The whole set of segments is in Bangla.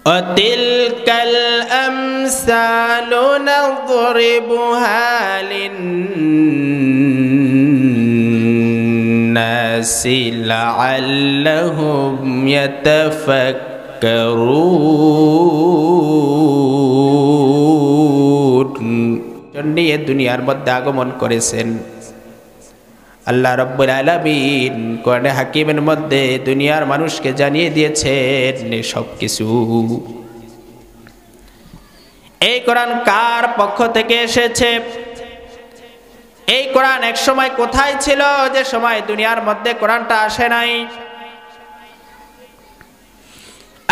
وتلك الأمثال نضربها للناس لعلهم يتفكرون জন্য এই দুনিয়ার মধ্যে আগমন করেছেন আল্লাহ রাব্বুল আলামিন কোরআনে হাকিমের মধ্যে দুনিয়ার মানুষকে জানিয়ে দিয়েছেন সব কিছু। এই কোরআন কার পক্ষ থেকে এসেছে? এই কোরআন এক সময় কোথায় ছিল যে সময় দুনিয়ার মধ্যে কোরআনটা আসে নাই?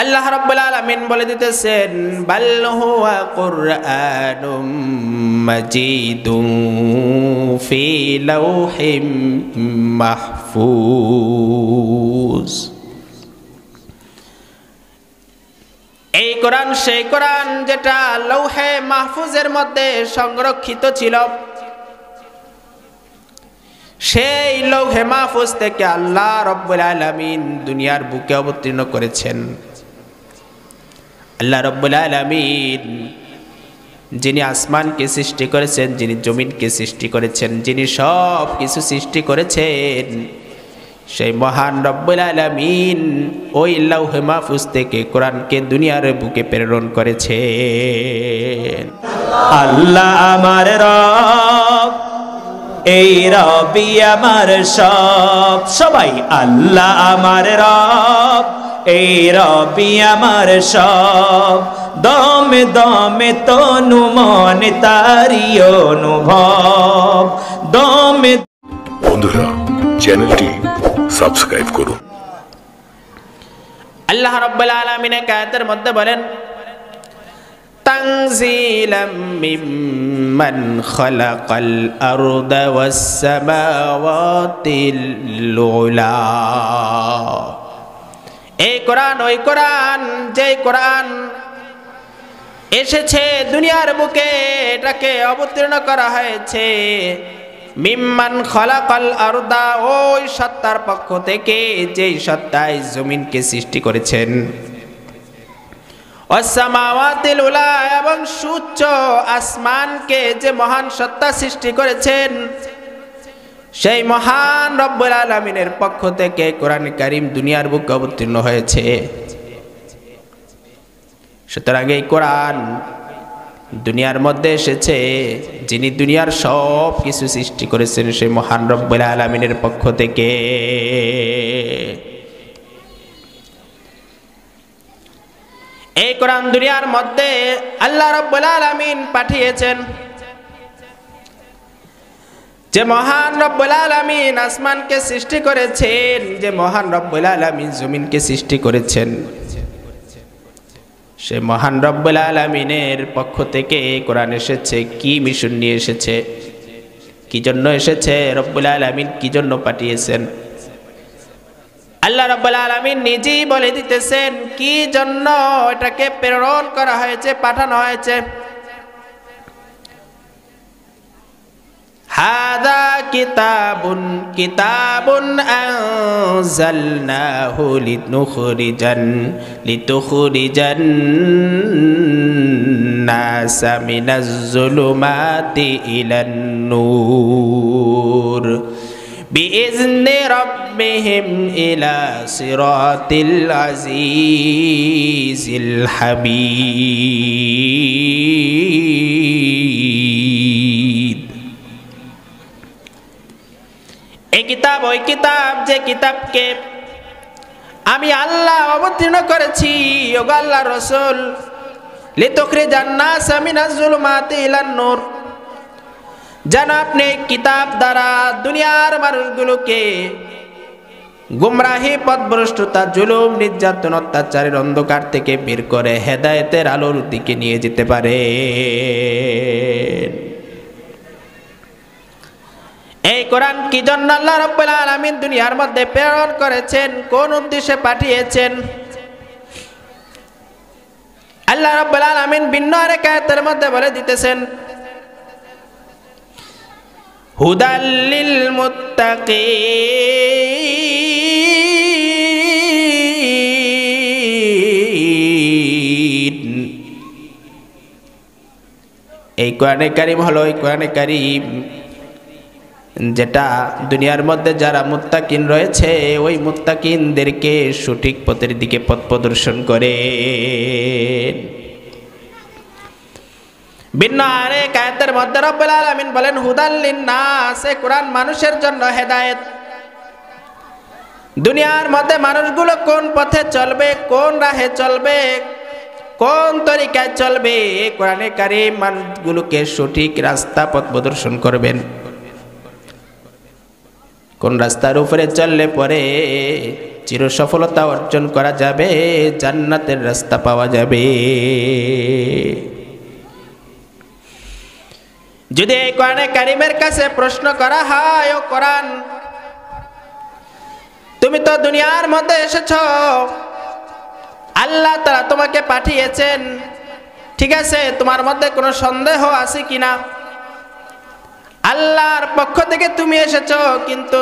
আল্লাহ রাব্বুল আলামিন বলে দিতেছেন বাল হুয়া কুরআনুম মাজিদুন ফি লাওহিম মাহফুজ। এই কোরআন সেই কোরআন যেটা লৌহে মাহফুজের মধ্যে সংরক্ষিত ছিল। সেই লৌহে মাহফুজ থেকে আল্লাহ রাব্বুল আলামিন দুনিয়ার বুকে অবতীর্ণ করেছেন। আল্লাহ রাব্বুল আলামিন যিনি আসমানকে সৃষ্টি করেছেন, যিনি জমিনকে সৃষ্টি করেছেন, যিনি সব কিছু সৃষ্টি করেছেন, সেই মহান রব্বুল আলামিন ওই লৌহে মাহফুজ থেকে কোরআনকে দুনিয়ার বুকে প্রেরণ করেছেন। আল্লাহ আমার রব, এই রবি আমার সব। সবাই আল্লাহ আমার রব, এই রবি আমার সব। দমে দমে তনু মনে তারি অনুভব। দমে বন্ধুরা চ্যানেলটি সাবস্ক্রাইব করুন। আল্লাহ রাব্বুল আলামিন আয়াতের মধ্যে বলেন তানজিলাম মিম্মান খালাকাল আরদা ওয়াস সামাওয়াতিল উলা। এই কোরআন ওই কোরআন যেই কোরআন এসেছে দুনিয়ার বুকে, এটাকে অবতীর্ণ করা হয়েছে মিম্মান খালাকাল আরদা, ওই সত্তার পক্ষ থেকে যেই সত্তায় জমিনকে সৃষ্টি করেছেন, ওয়াসসামাওয়াতিল উলা, এবং সুউচ্চ আসমানকে যে মহান সত্তা সৃষ্টি করেছেন, সেই মহান রব্বুল আলামিনের পক্ষ থেকে কোরআন কারীম দুনিয়ার বুকে অবতীর্ণ হয়েছে। সুতরাং এই কোরআন দুনিয়ার মধ্যে এসেছে যিনি দুনিয়ার সব কিছু সৃষ্টি করেছেন, সেই মহান রব্বুল আলামিনের পক্ষ থেকে। এই কোরআন দুনিয়ার মধ্যে আল্লাহ রাব্বুল আলামিন পাঠিয়েছেন। যে মহান রব্বুল আলামিন আসমানকে সৃষ্টি করেছেন, যে মহান রব্বুল আলামিন জমিনকে সৃষ্টি করেছেন, সে মহান রব্বুল আলামিনের পক্ষ থেকে কোরআন এসেছে। কি মিশন নিয়ে এসেছে, কি জন্য এসেছে, রব্বুল আলামিন কি জন্য পাঠিয়েছেন, আল্লাহ রাব্বুল আলামিন নিজেই বলে দিতেছেন কি জন্য এটাকে প্রেরণ করা হয়েছে, পাঠানো হয়েছে। হাদা কিতাবুন আনজালনাহু লিতুখরিজান নাসা মিনাজ যুলুমাতি ইলান নূর বিইজনি রাব্বিহিম ইলা সিরাতিল আজিজিল হামিদ। এই কিতাব ওই কিতাব যে কিতাবকে আমি আল্লাহ অবতীর্ণ করেছি, ওগো আল্লাহর রাসূল, লিতুখরিজান নাসা মিনাজ যুলুমাতি ইলান নূর, যেন আপনি কিতাব দ্বারা দুনিয়ার মানুষগুলোকে গুমরাহি, পথভ্রষ্টতা, জুলুম, নির্যাতন, অত্যাচারের অন্ধকার থেকে বের করে হেদায়েতের আলোর দিকে নিয়ে যেতে পারে। এই কোরআন কি জন্য আল্লাহ রাব্বুল আলামিন দুনিয়ার মধ্যে প্রেরণ করেছেন, কোন উদ্দেশ্যে পাঠিয়েছেন, আল্লাহ রাব্বুল আলামিন ভিন্ন আরেক আয়াতের মধ্যে বলে দিতেছেন হুদাল্লিল মুত্তাকিন কোরআনে কারিম হলো এই কোরআনে কারিম যেটা দুনিয়ার মধ্যে যারা মুত্তাকিন রয়েছে ওই মুত্তাকিনদেরকে সঠিক পথের দিকে পথ প্রদর্শন করে। ভিন্ন আরেক আয়াতের মধ্যে রব্বুল আলামিন বলেন হুদাল লিন্নাস, এই কোরআন মানুষের জন্য হেদায়েত। দুনিয়ার মধ্যে মানুষগুলো কোন পথে চলবে, কোন রাহে চলবে, কোন তরিকায় চলবে, কোরআনে কারিম মানুষগুলোকে সঠিক রাস্তা পথ প্রদর্শন করবেন। কোন রাস্তার উপরে চললে পরে চির সফলতা অর্জন করা যাবে, জান্নাতের রাস্তা পাওয়া যাবে। যদি এই কোরআনে কারিমের কাছে প্রশ্ন করা হয়, ও কোরআন তুমি তো দুনিয়ার মধ্যে এসেছো, আল্লাহ তাআলা তোমাকে পাঠিয়েছেন, ঠিক আছে, তোমার মধ্যে কোনো সন্দেহ আছে কিনা? আল্লাহর পক্ষ থেকে তুমি এসেছো, কিন্তু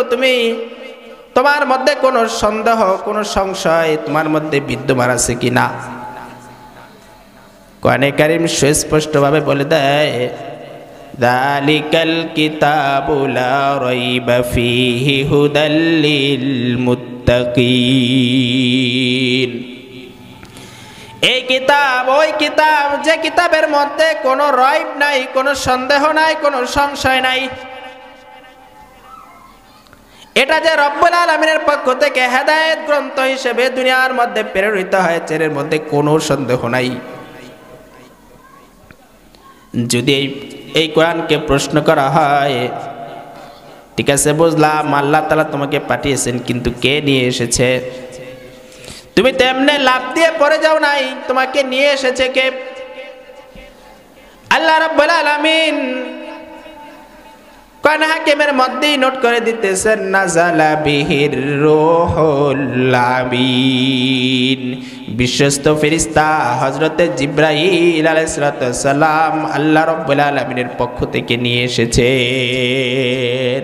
তোমার মধ্যে কোনো সন্দেহ, কোনো সংশয় তোমার মধ্যে বিদ্যমান আছে কিনা? কোরআনে কারীম সুস্পষ্টভাবে বলে দেয় যালিকাল কিতাবু লা রাইবা ফীহি হুদাল লিল মুত্তাকিন। এই কিতাব ওই কিতাব যে কিতাবের মধ্যে কোনো রাইব নাই, কোনো সন্দেহ নাই, কোনো সংশয় নাই। এটা যে রব্বুল আলামিনের পক্ষ থেকে হেদায়েত গ্রন্থ হিসেবে দুনিয়ার মধ্যে প্রেরিত হয়েছে, এর মধ্যে কোনো সন্দেহ নাই। যদি এই কোরআনকে প্রশ্ন করা হয়, ঠিক আছে বুঝলাম আল্লাহ তাআলা তোমাকে পাঠিয়েছেন, কিন্তু কে নিয়ে এসেছে? তুমি তেমনে লাভ দিয়ে পড়ে যাও নাই, তোমাকে নিয়ে এসেছে কে? আল্লাহ রাব্বুল আলামিন কোরআন হাকিমের মধ্যেই নোট করে দিতেছেন নাযালা বিহির রূহুল আমিন। বিশ্বস্ত ফেরেশতা হযরতে জিবরাইল আলাইহিস সালাম আল্লাহ রাব্বুল আলামিনের পক্ষ থেকে নিয়ে এসেছেন।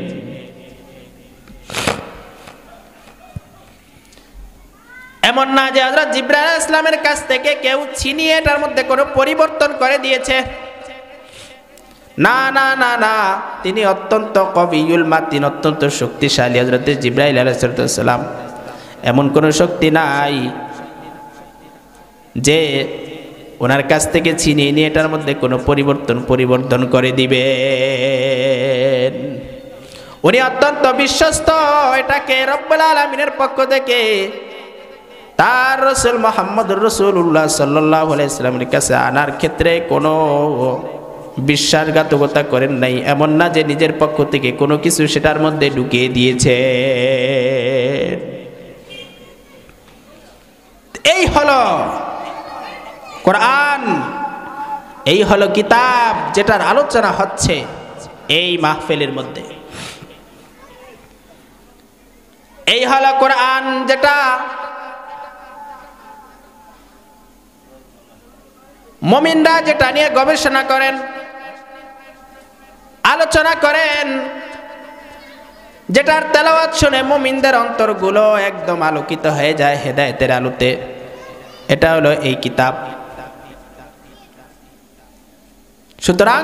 এমন না যে হযরত জিবরাইল আলাইহিস সালামের কাছ থেকে কেউ ছিনিয়ে এটার মধ্যে কোনো পরিবর্তন করে দিয়েছে। না না না না, তিনি অত্যন্ত কবিউল মাতিন, অত্যন্ত শক্তিশালী হযরত জিবরাইল আলাইহিস সালাম। এমন কোনো শক্তি নাই যে ওনার কাছ থেকে ছিনিয়ে নিয়ে এটার মধ্যে কোনো পরিবর্তন করে দিবেন। উনি অত্যন্ত বিশ্বস্ত। এটাকে রব্বুল আলামিনের পক্ষ থেকে তার রাসূল মুহাম্মদুর রাসূলুল্লাহ সাল্লাল্লাহু আলাইহি ওয়াসাল্লামের কাছে আনার ক্ষেত্রে কোনো বিশ্বাসঘাতকতা করেন নাই। এমন না যে নিজের পক্ষ থেকে কোনো কিছু সেটার মধ্যে ঢুকিয়ে দিয়েছে। এই হলো কোরআন, এই হলো কিতাব যেটার আলোচনা হচ্ছে এই মাহফিলের মধ্যে। এই হলো কোরআন যেটা মুমিনরা যেটা নিয়ে গবেষণা করেন, আলোচনা করেন, যেটার তেলাওয়াত শুনে মুমিনদের অন্তরগুলো একদম আলোকিত হয়ে যায় হেদায়েতের আলোতে। এটা হলো এই কিতাব। সুতরাং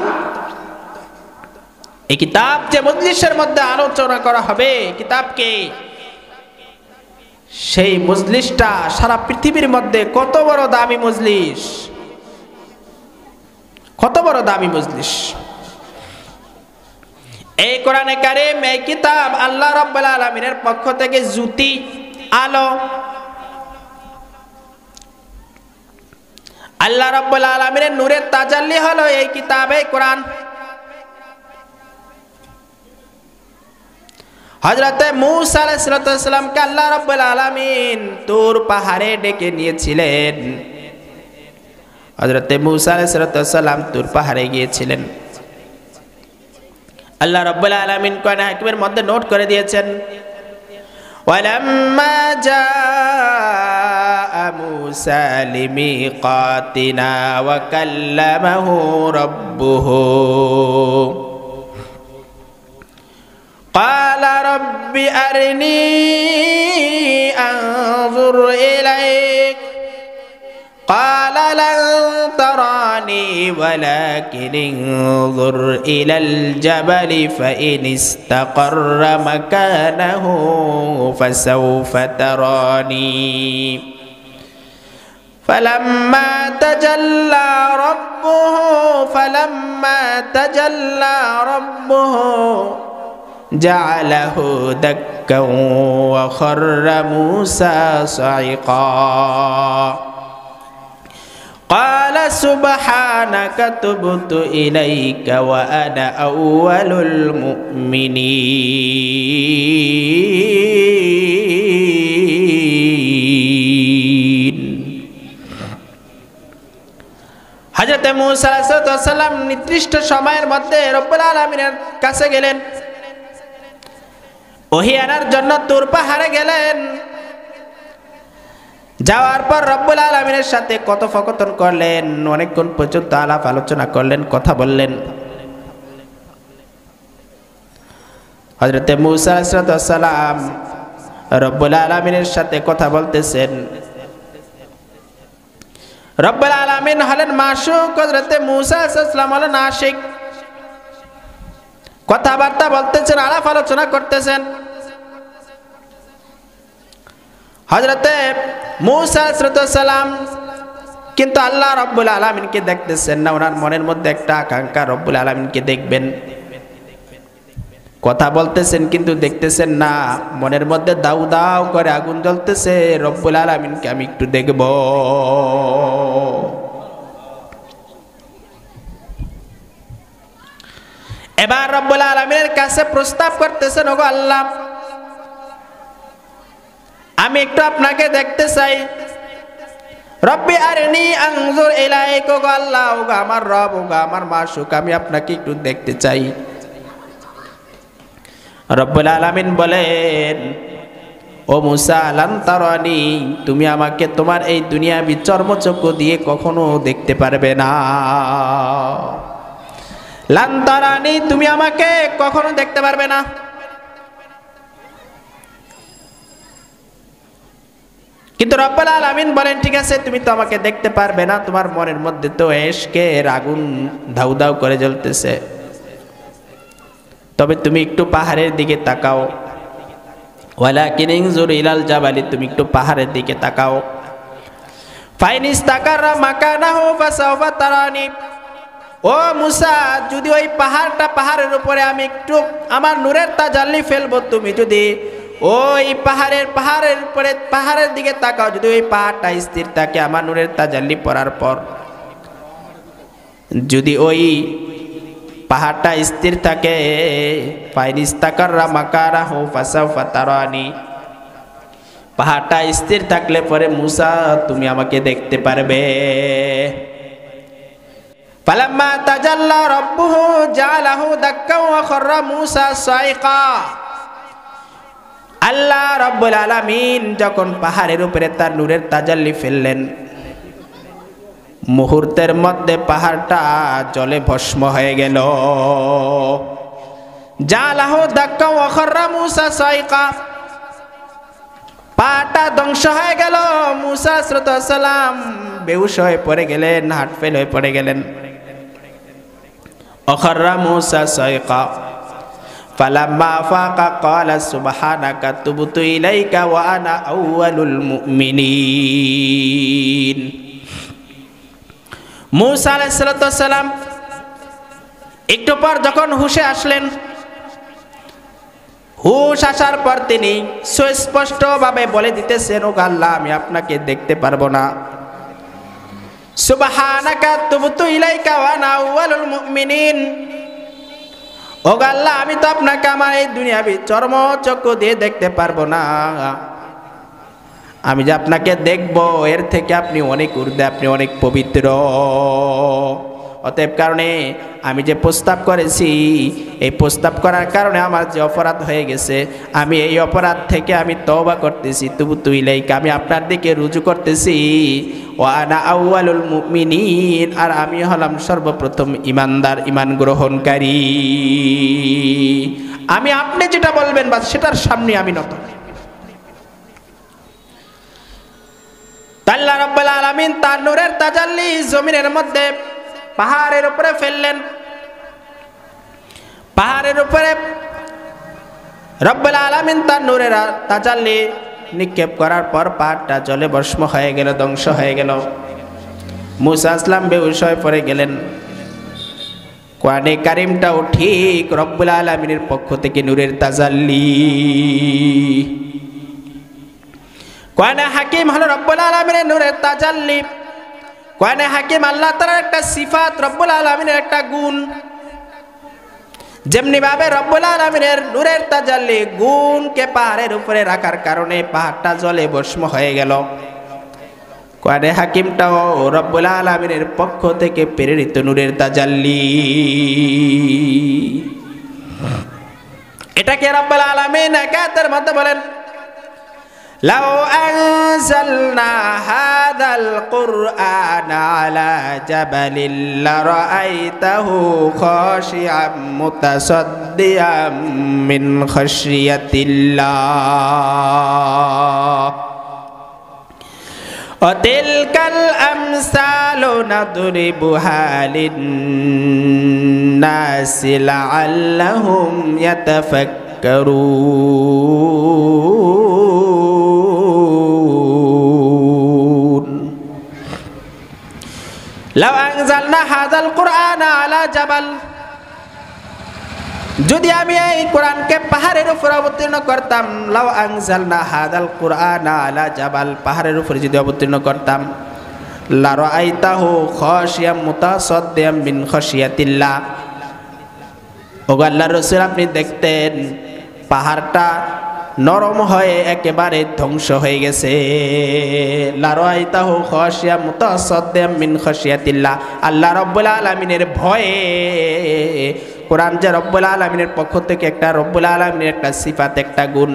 এই কিতাব যে মজলিসের মধ্যে আলোচনা করা হবে কিতাবকে, সেই মজলিসটা সারা পৃথিবীর মধ্যে কত বড় দামি মজলিস, কত বড় দামি মজলিস। এই কোরআনে কারীম, এই কিতাব আল্লাহ রাব্বুল আলামিনের পক্ষ থেকে জ্যোতি, আলো। আল্লাহ রাব্বুল আলামিনের নূরের তাজাল্লি হলো এই কিতাব, এই কোরআন। হযরতে মূসা আলাইহিস সালামকে আল্লাহ রাব্বুল আলামিন তুর পাহাড়ে ডেকে নিয়েছিলেন। হযরতে মূসা আলাইহিস সালাম তুর পাহাড়ে গিয়েছিলেন। আল্লাহ রাব্বুল আলামিন কোরআন হাকিমের মধ্যে নোট করে দিয়েছেন ওয়ালাম্মা জাআ মূসা লিমিকাতিনা ওয়া কাল্লামাহু রাব্বুহু ক্বালা রাব্বি আরনি আনজুর ইলাইক ক্বালা লান তারা تراني ولكن انظر إلى الجبل فإن استقر مكانه فسوف تراني فلما تجلى ربه جعله دكا وخر موسى صعقا قال سبحانك تبت إليك وأنا أول المؤمنين হযরত মূসা আলাইহিস সালাম নির্দিষ্ট সময়ের মধ্যে রব্বুল আলামিনের কাছে গেলেন, ওহী আনার জন্য তুর পাহাড়ে গেলেন। যাওয়ার পর রব্বুল আলামিনের সাথে কথোপকথন করলেন, অনেকক্ষণ পর্যন্ত আলাপ আলোচনা করলেন, কথা বললেন। হযরত মূসা আলাইহিস সালাম রব্বুল আলামিনের সাথে কথা বলতেছেন। রব্বুল আলামিন হলেন মাশুক, হযরত মূসা আলাইহিস সালাম হলেন আশিক। কথাবার্তা বলতেছেন, আলাপ আলোচনা করতেছেন। হযরতে মূসা আলাইহিস সালাম কিন্তু আল্লাহ রব্বুল আলামিনকে দেখতেছেন না, ওনার মনের মধ্যে একটা আকাঙ্ক্ষা রব্বুল আলামিনকে দেখবেন। কথা বলতেছেন কিন্তু দেখতেছেন না, মনের মধ্যে দাউ দাউ করে আগুন জ্বলতেছে, রব্বুল আলামিনকে আমি একটু দেখব। এবার রব্বুল আলামিনের কাছে প্রস্তাব করতেছেন, ওগো আল্লাহ, আমি একটু আপনাকে দেখতে চাই। রব্বি আরনি আনজুর ইলাইক, ওগো আল্লাহ, ওগো আমার রব, ওগো আমার মাশুক, আমি আপনাকে একটু দেখতে চাই। রব্বুল আলামিন বলেন, ও মূসা লান তারানি, তুমি আমাকে তোমার এই দুনিয়াবি চর্মচক্ষু দিয়ে কখনো দেখতে পারবে না। লান তারানি, তুমি আমাকে কখনো দেখতে পারবে না। কিন্তু রব্বুল আলামিন বলেন, ঠিক আছে, তুমি তো আমাকে দেখতে পারবে না, তোমার মনের মধ্যে তো ইশকের আগুন ধাউ ধাউ করে জ্বলতেছে, তবে তুমি একটু পাহাড়ের দিকে তাকাও। ওয়ালাকিন ইনজুর ইলাল জাবালি, তুমি একটু পাহাড়ের দিকে তাকাও। ফাইন ইস্তাকাররা মাকানাহু ফাসাওফা তারানি, ও মূসা, যদি ওই পাহাড়ের উপরে আমি একটু আমার নূরের তাজাল্লি ফেলবো, তুমি যদি ওই পাহাড়ের দিকে তাকাও, যদি ওই পাহাড়টা স্থির থাকে আমার নূরের তাজাল্লি পড়ার পর, যদি ওই পাহাড়টা স্থির থাকে, ফাইন ইস্তাকাররা মাকানাহু ফাসাওফা তারানি, পাহাড়টা স্থির থাকলে পরে মূসা তুমি আমাকে দেখতে পারবে। ফালাম্মা তাজাল্লা রাব্বুহু জাআলাহু দাক্কা ওয়া খাররা মূসা সাইকা, আল্লাহ রাব্বুল আলামিন যখন পাহাড়ের উপরে তার নূরের তাজাল্লি ফেললেন, মুহূর্তের মধ্যে পাহাড়টা জলে ভস্ম হয়ে গেল। জাআলাহু দাক্কা ওয়া খাররা মূসা সাইকা, পাহাড়টা ধ্বংস হয়ে গেল। মূসা আলাইহিস সালাম বেহুশ হয়ে পড়ে গেলেন, হার্ট ফেল হয়ে পড়ে গেলেন। অখররা মূসা সাইকা, ফালাম্মা আফাকা ক্বালা সুবহানাকা তুবতু ইলাইকা ওয়া আনা আউয়ালুল মুমিনিন। মূসা আলাইহিস সালাম একটু পর যখন হুশে আসলেন, হুশ আসার পর তিনি সুস্পষ্টভাবে বলে দিতেছেন, ও আল্লাহ, আমি আপনাকে দেখতে পারবো না। সুবহানাকা তুবতু ইলাইকা ওয়া আনা আউয়ালুল মুমিনিন, ও আল্লাহ, আমি তো আপনাকে আমার এই দুনিয়াবি চর্মচক্ষু দিয়ে দেখতে পারবো না। আমি যে আপনাকে দেখব, এর থেকে আপনি অনেক ঊর্ধ্বে, আপনি অনেক পবিত্র। অতএব কারণে আমি যে প্রস্তাব করেছি, এই প্রস্তাব করার কারণে আমার যে অপরাধ হয়ে গেছে, আমি এই অপরাধ থেকে আমি তওবা করতেছি, তুবতু ইলাইকা, আমি আপনার দিকে রুজু করতেছি। ওয়া আনা আউয়ালুল মুমিনিন, আর আমি হলাম সর্বপ্রথম ইমানদার, ইমান গ্রহণকারী। আমি আপনি যেটা বলবেন বাস সেটার সামনে আমি নত। আল্লাহ রাব্বুল আলামিন তার নূরের তাজাল্লি জমিনের মধ্যে পাহাড়ের উপরে ফেললেন। পাহাড়ের উপরে রব্বুল আলামিন তার নূরের তাজাল্লি নিক্ষেপ করার পর পাহাড়টা জলে ভস্ম হয়ে গেল, ধ্বংস হয়ে গেল। মুসা আসলাম বেহুশ হয়ে পড়ে গেলেন। কোরআনে কারিমটাও ঠিক রব্বুল আলামিনের পক্ষ থেকে নূরের তাজাল্লি। কোরআনে হাকিম হলো রব্বুল আলামিনের নূরের তাজাল্লি। কোরআনে হাকিম আল্লাহ তাআলার একটা সিফাত, রব্বুল আলামিনের একটা গুণ। যেমনি ভাবে রব্বুল আলামিনের নূরের তাজাল্লি গুণকে পাহাড়ের উপরে রাখার কারণে পাহাড়টা জলে ভস্ম হয়ে গেল, কোরআনে হাকিমটাও রব্বুল আলামিনের পক্ষ থেকে প্রেরিত নূরের তাজাল্লি। এটাকে রব্বুল আলামিন আয়াতের মধ্যে বলেন, লাউ আনজালনা হাযাল কুরআন আলা জাবালিন লারাআইতাহু খাশিআম মুতাসাদ্দিআম মিন খাশিয়াতিল্লাহ ওয়া তিলকাল আমসালু নাদরিবুহা লিন-নাসি লাআল্লাহুম ইয়াতাফাক্কারুন। লাউ আনজালনা হাযাল কুরআনা আলা জাবাল, যদি আমি এই কোরআনকে পাহাড়ের উপর অবতীর্ণ করতাম, লাউ আনজালনা হাযাল কুরআনা আলা জাবাল, পাহাড়ের উপর যদি অবতীর্ণ করতাম, লারাআইতাহু খাশিয়াম মুতাসাদ্দিয়াম মিন খাশিয়াতিল্লাহ, ওগো আল্লাহর রাসূল আপনি দেখতেন পাহাড়টা নরম হয়ে একেবারে ধ্বংস হয়ে গেছে। লারাআইতাহু খাশিয়াম মুতাসাদ্দিয়াম মিন খাশিয়াতিল্লাহ, আল্লাহ রাব্বুল আলামিনের ভয়ে, কোরআন যে রব্বুল আলামিনের পক্ষ থেকে একটা, রব্বুল আলামিনের একটা সিফাত, একটা গুণ,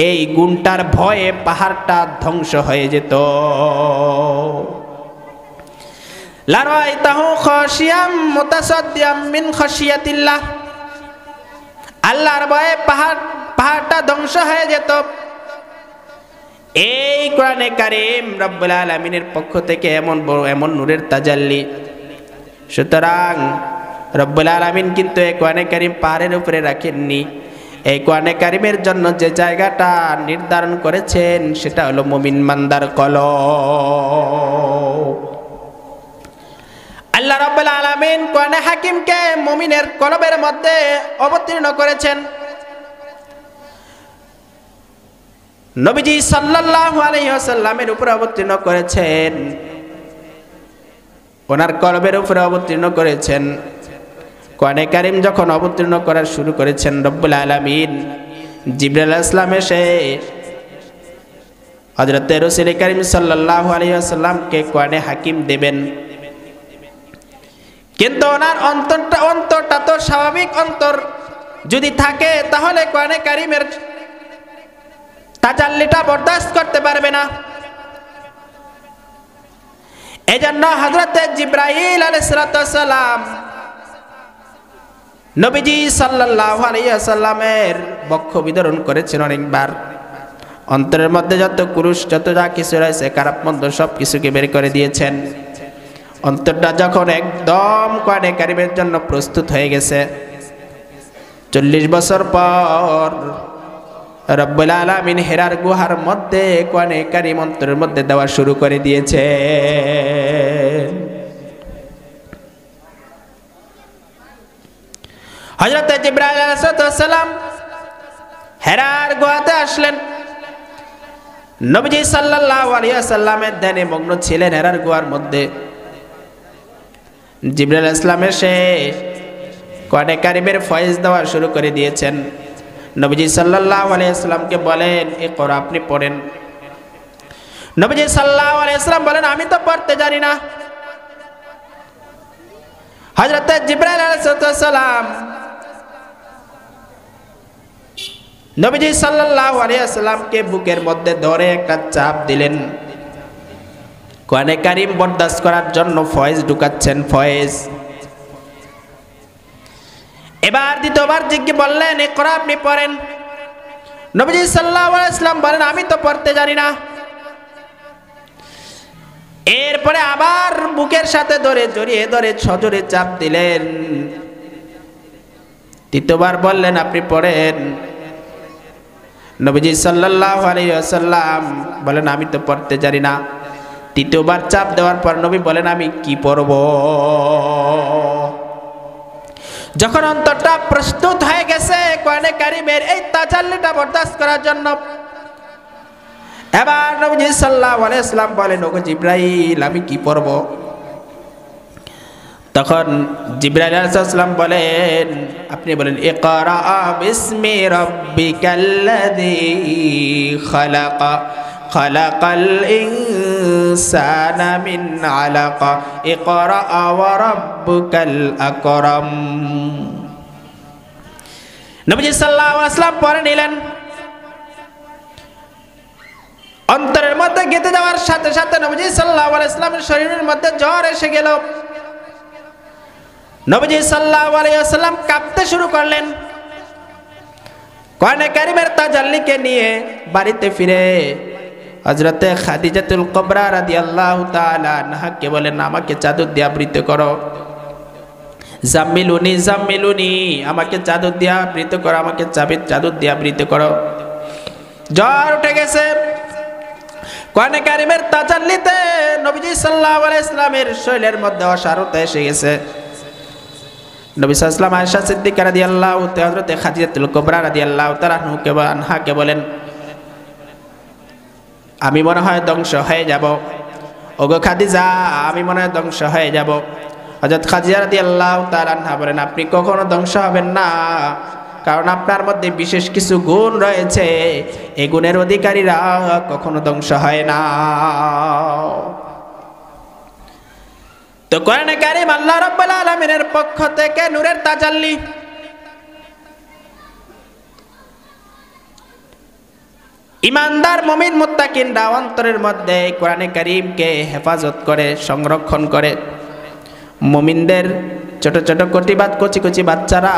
এই গুণটার ভয়ে পাহাড়টা ধ্বংস হয়ে যেত। লারাআইতাহু খাশিয়াম মুতাসাদ্দিয়াম মিন খাশিয়াতিল্লাহ, আল্লাহর ভয়ে পাহাড়টা ধ্বংস হয়ে যেত। এই কোরআনে কারীম রব্বুল আলামিনের পক্ষ থেকে এমন বড়, এমন নূরের তাজাল্লি। সুতরাং রব্বুল আলামিন কিন্তু এই কোরআনে কারীম পাহাড়ের উপরে রাখেননি। এই কোরআনে কারীমের জন্য যে জায়গাটা নির্ধারণ করেছেন সেটা হলো মুমিন বান্দার কলব। আল্লাহ রাব্বুল আলামিন কোরআনে হাকিমকে মুমিনের কলবের মধ্যে অবতীর্ণ করেছেন। নবীজি সাল্লাল্লাহু আলাইহি ওয়াসাল্লামের উপরে অবতীর্ণ করেছেন, ওনার কলবের উপরে অবতীর্ণ করেছেন। কোরআনে কারীম যখন অবতীর্ণ করা শুরু করেছেন রব্বুল আলামিন, জিবরাইল আলাইহিস সালাম এসে হযরত রাসূল কারীম সাল্লাল্লাহু আলাইহি ওয়াসাল্লামকে কোরআনে হাকিম দেবেন। কিন্তু ওনার অন্তরটা তো স্বাভাবিক অন্তর যদি থাকে, তাহলে কোরআনে কারীমের তাজাল্লিটা বরদাস্ত করতে পারবে না। এজন্য হযরত জিবরাইল আলাইহিস সালাম নবীজি সাল্লাল্লাহু আলাইহি ওয়াসাল্লামের বক্ষ বিদরণ করেছেন অনেকবার। অন্তরের মধ্যে যত কুরুশ, যত যা কিছু রয়েছে, খারাপ মন্দ সব কিছুকে বের করে দিয়েছেন। অন্তরটা যখন একদম কোরআনে কারীমের জন্য প্রস্তুত হয়ে গেছে, 40 বছর পর রব্বুল আলামিন হেরার গুহার মধ্যে কোরআনে কারীম অন্তরের মধ্যে দেওয়া শুরু করে দিয়েছে। হযরত জিবরাইল আলাইহিস সালাম হেরার গুহাতে আসলেন। নবীজি সাল্লাল্লাহু আলাইহি ওয়াসাল্লামের ধ্যানে মগ্ন ছিলেন হেরার গুহার মধ্যে। জিবরাইল আলাইহিস সালাম এসে কোরআনে কারীমের ফয়েজ দেওয়া শুরু করে দিয়েছেন। নবীজি সাল্লাল্লাহু আলাইহি ওয়াসাল্লামকে বলেন, ইকরা, আপনি পড়েন। নবীজি সাল্লাল্লাহু আলাইহি ওয়াসাল্লাম বলেন, আমি তো পড়তে জানি না। হযরত জিবরাইল আলাইহিস সালাম নবীজি সাল্লাল্লাহু আলাইহি ওয়াসাল্লামকে বুকের মধ্যে ধরে একটা চাপ দিলেন। কোরআনে কারীম বরদাস্ত করার জন্য ফয়েজ ঢুকাচ্ছেন, ফয়েজ। এবার দ্বিতীয়বার জিজ্ঞেস বললেন, ইকরা, আপনি পড়েন। নবীজি সাল্লাল্লাহু আলাইহি ওয়াসাল্লাম বলেন, আমি তো পড়তে জানি না। এরপরে আবার বুকের সাথে ধরে জড়িয়ে ধরে সজোরে চাপ দিলেন। তৃতীয়বার বললেন আপনি পড়েন। নবীজি সাল্লাল্লাহু আলাইহি ওয়াসাল্লাম বলেন আমি তো পড়তে জানি না। তৃতীয়বার চাপ দেওয়ার পর নবী বলেন আমি কি পড়ব। যখন অন্তরটা প্রস্তুত হয়ে গেছে কোরআনে কারীমের এই তাজাল্লিটা বরদাস্ত করার জন্য, এবার নবীজি সাল্লাল্লাহু আলাইহি ওয়াসাল্লাম বলেন ওগো জিবরাইল আমি কি পড়ব। তখন জিবরাইল আলাইহিস সালাম বলেন আপনি বলেন ইকরা বিসমি রাব্বিকাল্লাযী খালাক খালাকাল ইনসানা মিন আলাক ইকরা ওয়া রাব্বুকাল আকরাম। নবীজি সাল্লাল্লাহু আলাইহি ওয়াসাল্লাম পড়ে নিলেন। অন্তরের মধ্যে গেঁথে যাওয়ার সাথে সাথে নবীজি সাল্লাল্লাহু আলাইহি ওয়াসাল্লামের শরীরের মধ্যে জ্বর এসে গেল। নবীজি সাল্লাল্লাহু আলাইহি ওয়াসাল্লাম কাঁপতে শুরু করলেন। কোরআনে কারীমের তাজাল্লিকে নিয়ে বাড়িতে ফিরে হযরতে খাদিজাতুল কুবরা রাদিয়াল্লাহু তাআলা আনহাকে বলেন আমাকে চাদর দিয়ে আবৃত করো। জাম্মিলুনি জাম্মিলুনি, আমাকে চাদর দিয়ে আবৃত করো, আমাকে চাদর দিয়ে আবৃত করো। জ্বর উঠে গেছে। কোরআনে কারীমের তাজাল্লিতে নবীজি সাল্লাল্লাহু আলাইহি ওয়াসাল্লামের শরীরের মধ্যে অসারতা এসে গেছে। নবী সাল্লাল্লাহু আলাইহি ওয়াসাল্লাম আয়েশা সিদ্দিকা রাদিয়াল্লাহু তাআলা হযরতে খাদিজাতুল কুবরা রাদিয়াল্লাহু তাআলা আনহাকে বলেন আমি মনে হয় ধ্বংস হয়ে যাব। ওগো খাদিজা আমি মনে হয় ধ্বংস হয়ে যাব। হযরত খাদিজা রাদিয়াল্লাহু তাআলা আনহা বলেন আপনি কখনো ধ্বংস হবেন না, কারণ আপনার মধ্যে বিশেষ কিছু গুণ রয়েছে, এই গুণের অধিকারীরা কখনো ধ্বংস হয় না। তো কোরআনে কারীম আল্লাহ রাব্বুল আলামিনের পক্ষ থেকে নূরের তাজাল্লি। ইমানদার মুমিন মুত্তাকিনরা অন্তরের মধ্যে কোরআনে কারীমকে হেফাজত করে সংরক্ষণ করে। মুমিনদের ছোট ছোট কচি কচি বাচ্চারা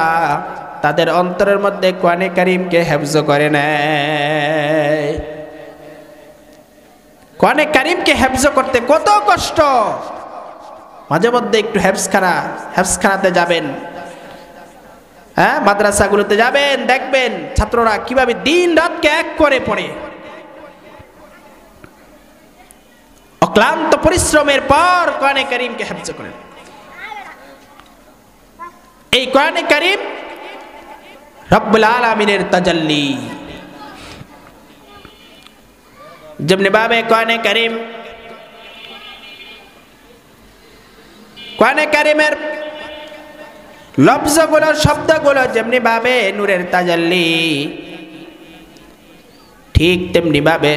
তাদের অন্তরের মধ্যে কোরআনে কারীমকে হেফজ করে নেয়। কোরআনে কারীমকে হেফজ করতে কত কষ্ট। মাঝে মধ্যে একটু হেফজখানাতে যাবেন, হ্যাঁ মাদ্রাসাগুলোতে যাবেন, দেখবেন ছাত্ররা কিভাবে দিন রাতকে এক করে পড়ে। অক্লান্ত পরিশ্রমের পর কোরআনে কারীমকে হেফজ করেন। এই কোরআনে কারীম রব্বুল আলামিনের তাজাল্লি। যেমনি ভাবে কোরআনে কারীমের লফজগুলো শব্দগুলো যেমনি ভাবে নূরের তাজাল্লি, ঠিক তেমনি ভাবে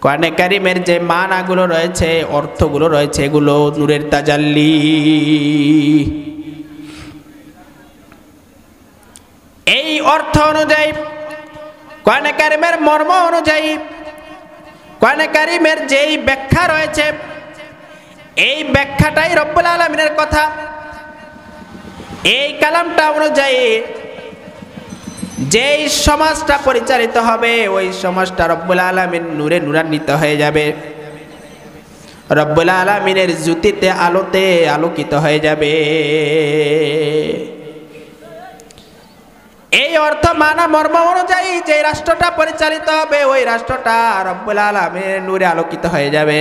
কোরআনে কারীমের যে মানাগুলো রয়েছে অর্থগুলো রয়েছে এগুলো নূরের তাজাল্লি। এই অর্থ অনুযায়ী কোরআনে কারীমের মর্ম অনুযায়ী কোরআনে কারীমের যেই ব্যাখ্যা রয়েছে এই ব্যাখ্যাটাই রব্বুল আলামিনের কথা। এই কালামটা অনুযায়ী যেই সমাজটা পরিচালিত হবে ওই সমাজটা রব্বুল আলামিন নূরে নূরান্বিত হয়ে যাবে, রব্বুল আলামিনের জ্যোতিতে আলোতে আলোকিত হয়ে যাবে। এই অর্থ মানা মর্ম অনুযায়ী যে রাষ্ট্রটা পরিচালিত হবে ওই রাষ্ট্রটা রব্বুল আলামিনের নূরে আলোকিত হয়ে যাবে।